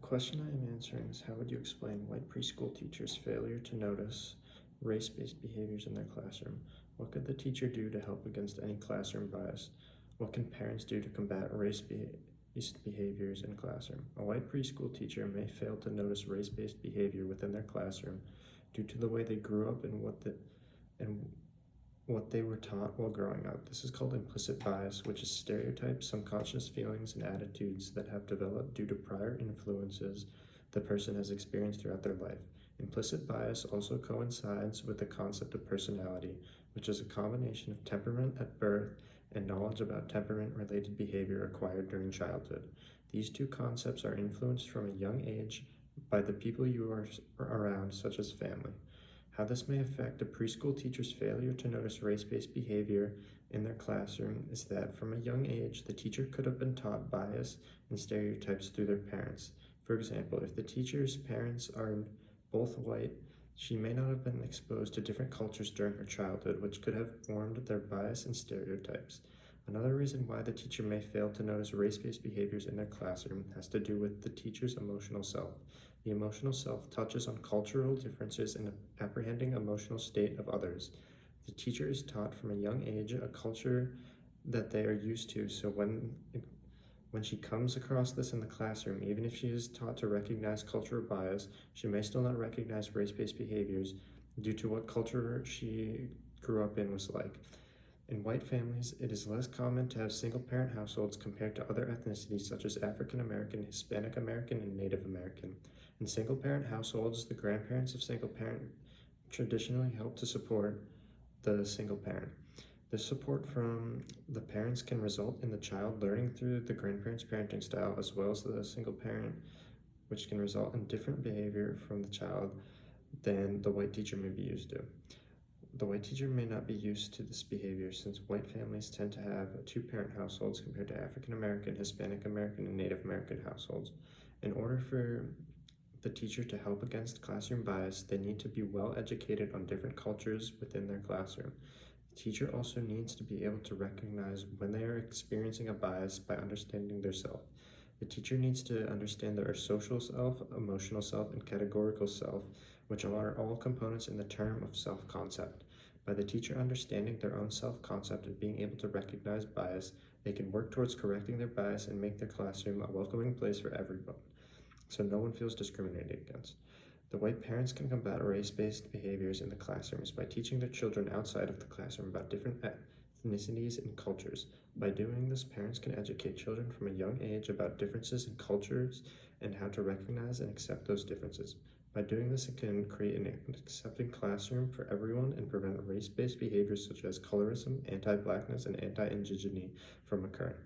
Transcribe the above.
question I am answering is how would you explain white preschool teachers' failure to notice race-based behaviors in their classroom? What could the teacher do to help against any classroom bias? What can parents do to combat race-based behaviors in classroom? A white preschool teacher may fail to notice race-based behavior within their classroom due to the way they grew up and what they were taught while growing up. This is called implicit bias, which is stereotypes, subconscious feelings, and attitudes that have developed due to prior influences the person has experienced throughout their life. Implicit bias also coincides with the concept of personality, which is a combination of temperament at birth and knowledge about temperament-related behavior acquired during childhood. These two concepts are influenced from a young age by the people you are around, such as family. How this may affect a preschool teacher's failure to notice race-based behavior in their classroom is that from a young age, the teacher could have been taught bias and stereotypes through their parents. For example, if the teacher's parents are both white, she may not have been exposed to different cultures during her childhood, which could have formed their bias and stereotypes. Another reason why the teacher may fail to notice race-based behaviors in their classroom has to do with the teacher's emotional self. The emotional self touches on cultural differences in apprehending emotional state of others. The teacher is taught from a young age a culture that they are used to, so when she comes across this in the classroom, even if she is taught to recognize cultural bias, she may still not recognize race-based behaviors due to what culture she grew up in was like. In white families, it is less common to have single-parent households compared to other ethnicities such as African American, Hispanic American, and Native American. In single-parent households, the grandparents of single parent traditionally help to support the single parent. This support from the parents can result in the child learning through the grandparents' parenting style as well as the single parent, which can result in different behavior from the child than the white teacher may be used to. The white teacher may not be used to this behavior since white families tend to have two-parent households compared to African American, Hispanic American, and Native American households. In order for the teacher to help against classroom bias, they need to be well educated on different cultures within their classroom. The teacher also needs to be able to recognize when they are experiencing a bias by understanding their self. The teacher needs to understand their social self, emotional self, and categorical self, which are all components in the term of self-concept. By the teacher understanding their own self-concept and being able to recognize bias, they can work towards correcting their bias and make their classroom a welcoming place for everyone, so no one feels discriminated against. The way parents can combat race-based behaviors in the classrooms by teaching their children outside of the classroom about different ethnicities and cultures. By doing this, parents can educate children from a young age about differences in cultures and how to recognize and accept those differences. By doing this, it can create an accepting classroom for everyone and prevent race-based behaviors such as colorism, anti-blackness, and anti-indigeneity from occurring.